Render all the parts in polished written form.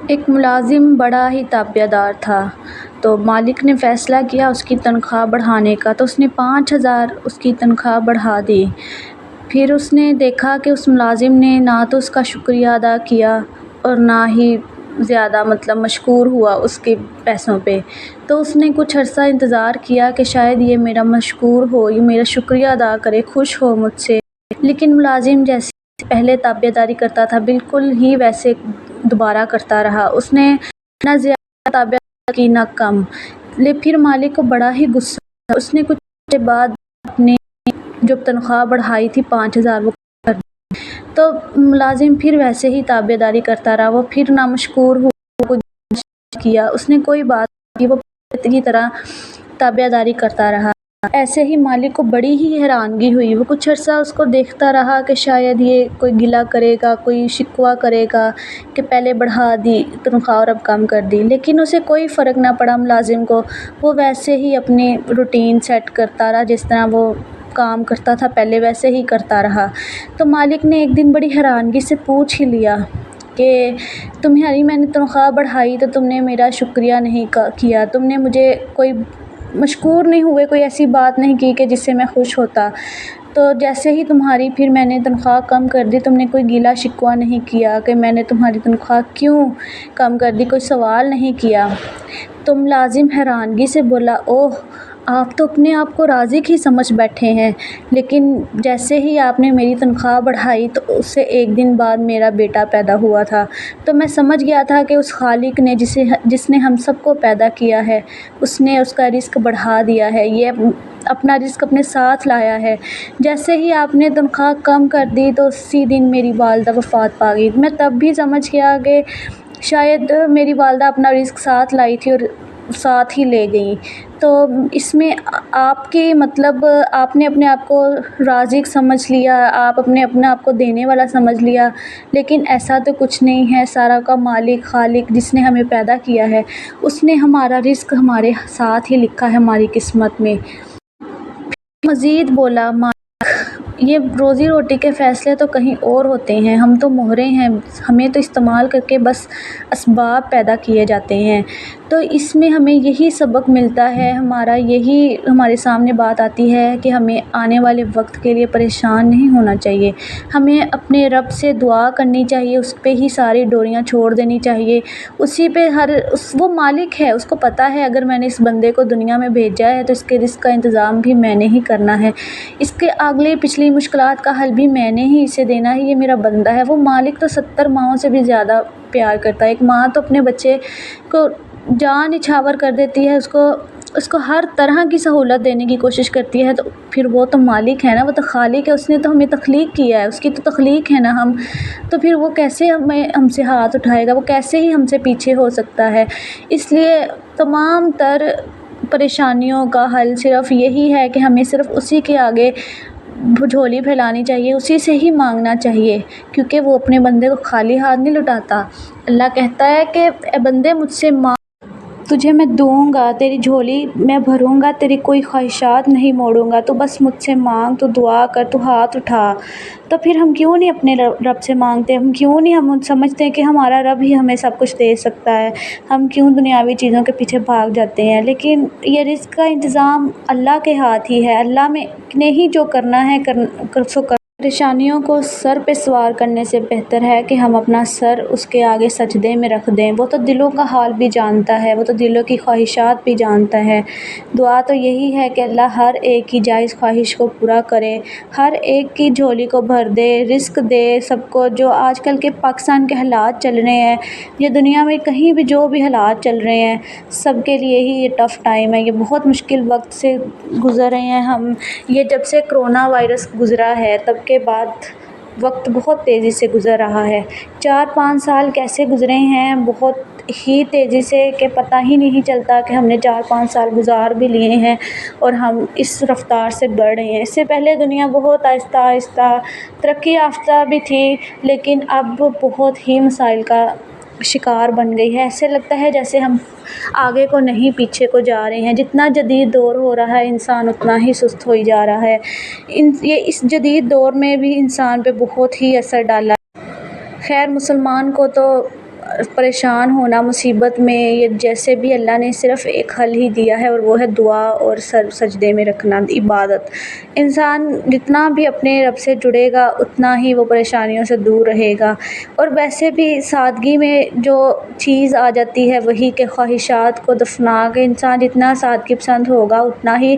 ایک ملازم بڑا ہی تابع دار تھا، تو مالک نے فیصلہ کیا اس کی تنخواہ بڑھانے کا، تو اس نے 5,000 اس کی تنخواہ بڑھا دی۔ پھر اس نے دیکھا کہ اس ملازم نے نہ تو اس کا شکریہ ادا کیا اور نہ ہی زیادہ مشکور ہوا اس کے پیسوں پہ۔ تو اس نے کچھ عرصہ انتظار کیا کہ شاید یہ میرا مشکور ہو، یہ میرا شکریہ ادا کرے، خوش ہو مجھ سے۔ لیکن ملازم جیسے پہلے تابع داری کرتا تھا بالکل ہی ویسے دوبارہ کرتا رہا۔ اس نے نہ زیادہ تابع داری کی نہ کم۔ پھر مالک کو بڑا ہی غصہ آیا۔ اس نے کچھ ہفتے بعد اپنی جو تنخواہ بڑھائی تھی 5,000 وہ کر دی۔ تو ملازم پھر ویسے ہی تابع داری کرتا رہا، وہ پھر نامشکور ہوا، کچھ کیا، اس نے کوئی بات نہیں کی، وہ پہلے کی طرح تابع داری کرتا رہا۔ ایسے ہی مالک کو بڑی ہی حیرانگی ہوئی۔ وہ کچھ عرصہ اس کو دیکھتا رہا کہ شاید یہ کوئی گلہ کرے گا، کوئی شکوہ کرے گا کہ پہلے بڑھا دی تنخواہ اور اب کم کر دی، لیکن اسے کوئی فرق نہ پڑا ملازم کو۔ وہ ویسے ہی اپنی روٹین سیٹ کرتا رہا، جس طرح وہ کام کرتا تھا پہلے ویسے ہی کرتا رہا۔ تو مالک نے ایک دن بڑی حیرانگی سے پوچھ ہی لیا کہ تمہاری میں نے تنخواہ بڑھائی تو تم نے میرا شکریہ نہیں کیا، تم نے مجھے کوئی مشکور نہیں ہوئے، کوئی ایسی بات نہیں کی کہ جس سے میں خوش ہوتا۔ تو جیسے ہی تمہاری پھر میں نے تنخواہ کم کر دی، تم نے کوئی گیلا شکوہ نہیں کیا کہ میں نے تمہاری تنخواہ کیوں کم کر دی، کوئی سوال نہیں کیا۔ تو ملازم حیرانگی سے بولا، اوہ، آپ تو اپنے آپ کو رازق ہی سمجھ بیٹھے ہیں، لیکن جیسے ہی آپ نے میری تنخواہ بڑھائی تو اس سے ایک دن بعد میرا بیٹا پیدا ہوا تھا، تو میں سمجھ گیا تھا کہ اس خالق نے جس نے ہم سب کو پیدا کیا ہے، اس نے اس کا رزق بڑھا دیا ہے، یہ اپنا رزق اپنے ساتھ لایا ہے۔ جیسے ہی آپ نے تنخواہ کم کر دی تو اسی دن میری والدہ وفات پا گئی۔ میں تب بھی سمجھ گیا کہ شاید میری والدہ اپنا رزق ساتھ لائی تھی اور ساتھ ہی لے گئیں۔ تو اس میں آپ کی آپ نے اپنے آپ کو رازق سمجھ لیا، آپ اپنے آپ کو دینے والا سمجھ لیا، لیکن ایسا تو کچھ نہیں ہے۔ سارا کا مالک خالق جس نے ہمیں پیدا کیا ہے، اس نے ہمارا رزق ہمارے ساتھ ہی لکھا ہے ہماری قسمت میں۔ مزید بولا مالک، یہ روزی روٹی کے فیصلے تو کہیں اور ہوتے ہیں، ہم تو مہرے ہیں، ہمیں تو استعمال کر کے بس اسباب پیدا کیے جاتے ہیں۔ تو اس میں ہمیں یہی سبق ملتا ہے، ہمارے سامنے بات آتی ہے کہ ہمیں آنے والے وقت کے لیے پریشان نہیں ہونا چاہیے، ہمیں اپنے رب سے دعا کرنی چاہیے، اس پہ ہی ساری ڈوریاں چھوڑ دینی چاہیے، اسی پہ وہ مالک ہے، اس کو پتہ ہے اگر میں نے اس بندے کو دنیا میں بھیجا ہے تو اس کے رزق کا انتظام بھی میں نے ہی کرنا ہے، اس کے اگلی پچھلی مشکلات کا حل بھی میں نے ہی اسے دینا ہے، یہ میرا بندہ ہے۔ وہ مالک تو 70 ماؤں سے بھی زیادہ پیار کرتا ہے۔ ایک ماں تو اپنے بچے کو جان نچھاور کر دیتی ہے، اس کو ہر طرح کی سہولت دینے کی کوشش کرتی ہے، تو پھر وہ تو مالک ہے نا، وہ تو خالق ہے، اس نے تو ہمیں تخلیق کیا ہے، اس کی تو تخلیق ہے نا ہم، تو پھر وہ کیسے ہم سے ہاتھ اٹھائے گا، وہ کیسے ہی ہم سے پیچھے ہو سکتا ہے۔ اس لیے تمام تر پریشانیوں کا حل صرف یہی ہے کہ ہمیں صرف اسی کے آگے جھولی پھیلانی چاہیے، اسی سے ہی مانگنا چاہیے، کیونکہ وہ اپنے بندے کو خالی ہاتھ نہیں لوٹاتا۔ اللہ کہتا ہے کہ اے بندے مجھ سے مانگ، تجھے میں دوں گا، تیری جھولی میں بھروں گا، تیری کوئی خواہشات نہیں موڑوں گا، تو بس مجھ سے مانگ، تو دعا کر، تو ہاتھ اٹھا۔ تو پھر ہم کیوں نہیں اپنے رب سے مانگتے، ہم کیوں نہیں ہم سمجھتے ہیں کہ ہمارا رب ہی ہمیں سب کچھ دے سکتا ہے، ہم کیوں دنیاوی چیزوں کے پیچھے بھاگ جاتے ہیں؟ لیکن یہ رزق کا انتظام اللہ کے ہاتھ ہی ہے، اللہ نے ہی جو کرنا ہے سو کر۔ پریشانیوں کو سر پہ سوار کرنے سے بہتر ہے کہ ہم اپنا سر اس کے آگے سجدے میں رکھ دیں، وہ تو دلوں کا حال بھی جانتا ہے، وہ تو دلوں کی خواہشات بھی جانتا ہے۔ دعا تو یہی ہے کہ اللہ ہر ایک کی جائز خواہش کو پورا کرے، ہر ایک کی جھولی کو بھر دے، رزق دے سب کو۔ جو آج کل کے پاکستان کے حالات چل رہے ہیں، یہ دنیا میں کہیں بھی جو بھی حالات چل رہے ہیں، سب کے لیے ہی یہ ٹف ٹائم ہے، یہ بہت مشکل وقت سے گزر رہے ہیں ہم۔ یہ جب سے کرونا وائرس گزرا ہے تب کے بعد وقت بہت تیزی سے گزر رہا ہے۔ 4-5 سال کیسے گزرے ہیں بہت ہی تیزی سے کہ پتہ ہی نہیں چلتا کہ ہم نے 4-5 سال گزار بھی لیے ہیں اور ہم اس رفتار سے بڑھ رہے ہیں۔ اس سے پہلے دنیا بہت آہستہ آہستہ ترقی یافتہ بھی تھی، لیکن اب بہت ہی مسائل کا شکار بن گئی ہے۔ ایسے لگتا ہے جیسے ہم آگے کو نہیں پیچھے کو جا رہے ہیں، جتنا جدید دور ہو رہا ہے انسان اتنا ہی سست ہوئی جا رہا ہے۔ اس جدید دور میں بھی انسان پہ بہت ہی اثر ڈالا ہے۔ خیر مسلمان کو تو پریشان ہونا مصیبت میں، یہ جیسے بھی اللہ نے صرف ایک حل ہی دیا ہے، اور وہ ہے دعا اور سر سجدے میں رکھنا، عبادت۔ انسان جتنا بھی اپنے رب سے جڑے گا اتنا ہی وہ پریشانیوں سے دور رہے گا۔ اور ویسے بھی سادگی میں جو چیز آ جاتی ہے وہی کہ خواہشات کو دفنا کے انسان جتنا سادگی پسند ہوگا اتنا ہی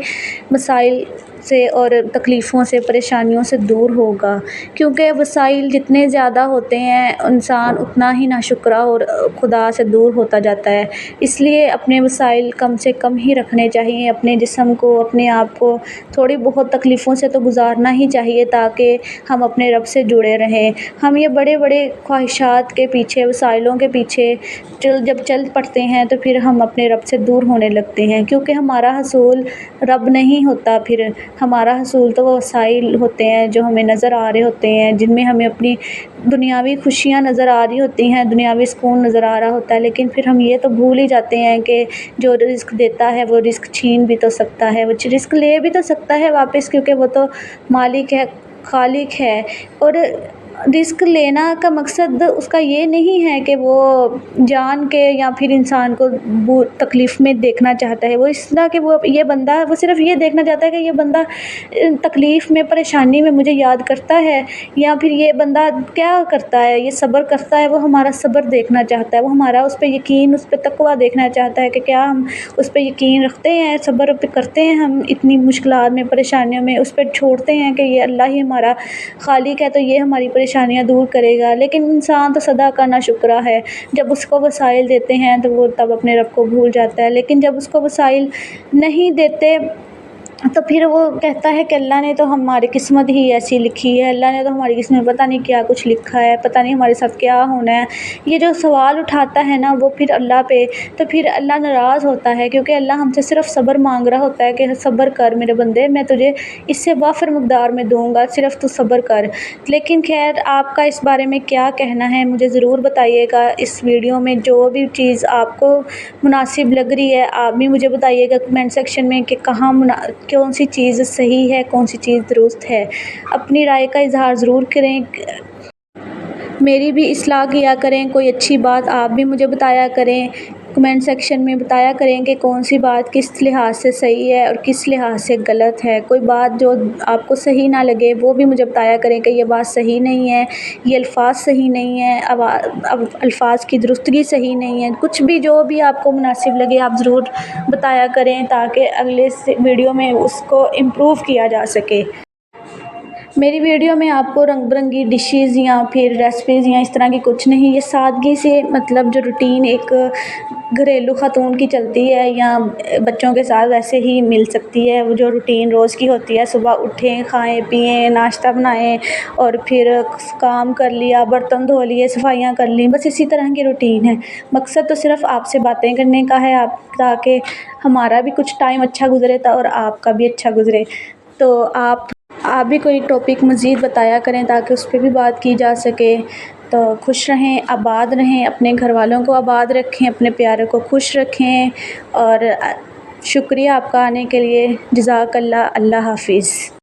مسائل سے اور تکلیفوں سے پریشانیوں سے دور ہوگا، کیونکہ وسائل جتنے زیادہ ہوتے ہیں انسان اتنا ہی ناشکرا اور خدا سے دور ہوتا جاتا ہے۔ اس لیے اپنے وسائل کم سے کم ہی رکھنے چاہیے، اپنے جسم کو، اپنے آپ کو تھوڑی بہت تکلیفوں سے تو گزارنا ہی چاہیے تاکہ ہم اپنے رب سے جڑے رہیں۔ ہم یہ بڑے بڑے خواہشات کے پیچھے، وسائلوں کے پیچھے جب چل پڑتے ہیں تو پھر ہم اپنے رب سے دور ہونے لگتے ہیں، کیونکہ ہمارا حصول رب نہیں ہوتا، پھر ہمارا حصول تو وہ وسائل ہوتے ہیں جو ہمیں نظر آ رہے ہوتے ہیں، جن میں ہمیں اپنی دنیاوی خوشیاں نظر آ رہی ہوتی ہیں، دنیاوی سکون نظر آ رہا ہوتا ہے، لیکن پھر ہم یہ تو بھول ہی جاتے ہیں کہ جو رزق دیتا ہے وہ رزق چھین بھی تو سکتا ہے، وہ رزق لے بھی تو سکتا ہے واپس، کیونکہ وہ تو مالک ہے، خالق ہے۔ اور رزق لینا کا مقصد اس کا یہ نہیں ہے کہ وہ جان کے یا پھر انسان کو تکلیف میں دیکھنا چاہتا ہے، وہ اس طرح کہ وہ یہ بندہ وہ صرف یہ دیکھنا چاہتا ہے کہ یہ بندہ تکلیف میں، پریشانی میں مجھے یاد کرتا ہے، یا پھر یہ بندہ کیا کرتا ہے، یہ صبر کرتا ہے، وہ ہمارا صبر دیکھنا چاہتا ہے، وہ ہمارا اس پہ یقین، اس پہ تقویٰ دیکھنا چاہتا ہے کہ کیا ہم اس پہ یقین رکھتے ہیں، صبر پہ کرتے ہیں ہم اتنی مشکلات میں، پریشانیوں میں، اس پہ چھوڑتے ہیں کہ یہ اللہ ہی ہمارا خالق ہے تو یہ ہماری پریشانیاں دور کرے گا۔ لیکن انسان تو سدا کا ناشکرا ہے، جب اس کو وسائل دیتے ہیں تو وہ تب اپنے رب کو بھول جاتا ہے، لیکن جب اس کو وسائل نہیں دیتے تو پھر وہ کہتا ہے کہ اللہ نے تو ہماری قسمت ہی ایسی لکھی ہے، اللہ نے تو ہماری قسمت پتہ نہیں کیا کچھ لکھا ہے، پتہ نہیں ہمارے ساتھ کیا ہونا ہے۔ یہ جو سوال اٹھاتا ہے نا وہ پھر اللہ پہ، تو پھر اللہ ناراض ہوتا ہے، کیونکہ اللہ ہم سے صرف صبر مانگ رہا ہوتا ہے کہ صبر کر میرے بندے، میں تجھے اس سے وافر مقدار میں دوں گا، صرف تو صبر کر۔ لیکن خیر، آپ کا اس بارے میں کیا کہنا ہے مجھے ضرور بتائیے گا۔ اس ویڈیو میں جو بھی چیز آپ کو مناسب لگ رہی ہے آپ بھی مجھے بتائیے گا کمنٹ سیکشن میں کہ کون سی چیز صحیح ہے، کون سی چیز درست ہے۔ اپنی رائے کا اظہار ضرور کریں، میری بھی اصلاح کیا کریں، کوئی اچھی بات آپ بھی مجھے بتایا کریں، کمنٹ سیکشن میں بتایا کریں کہ کون سی بات کس لحاظ سے صحیح ہے اور کس لحاظ سے غلط ہے۔ کوئی بات جو آپ کو صحیح نہ لگے وہ بھی مجھے بتایا کریں کہ یہ بات صحیح نہیں ہے، یہ الفاظ صحیح نہیں ہیں، اب الفاظ کی درستگی صحیح نہیں ہے، کچھ بھی جو بھی آپ کو مناسب لگے آپ ضرور بتایا کریں تاکہ اگلے ویڈیو میں اس کو امپروو کیا جا سکے۔ میری ویڈیو میں آپ کو رنگ برنگی ڈشز یا پھر ریسپیز یا اس طرح کی کچھ نہیں، یہ سادگی سے مطلب جو روٹین ایک گھریلو خاتون کی چلتی ہے یا بچوں کے ساتھ ویسے ہی مل سکتی ہے، وہ جو روٹین روز کی ہوتی ہے، صبح اٹھیں، کھائیں پئیں، ناشتہ بنائیں اور پھر کام کر لیا، برتن دھو لیے، صفائیاں کر لیں، بس اسی طرح کی روٹین ہے۔ مقصد تو صرف آپ سے باتیں کرنے کا ہے، تاکہ ہمارا بھی کچھ ٹائم اچھا گزرے اور آپ کا بھی اچھا گزرے۔ تو آپ بھی کوئی ٹاپک مزید بتایا کریں تاکہ اس پہ بھی بات کی جا سکے۔ تو خوش رہیں، آباد رہیں، اپنے گھر والوں کو آباد رکھیں، اپنے پیاروں کو خوش رکھیں، اور شکریہ آپ کا آنے کے لیے۔ جزاک اللہ۔ اللہ حافظ۔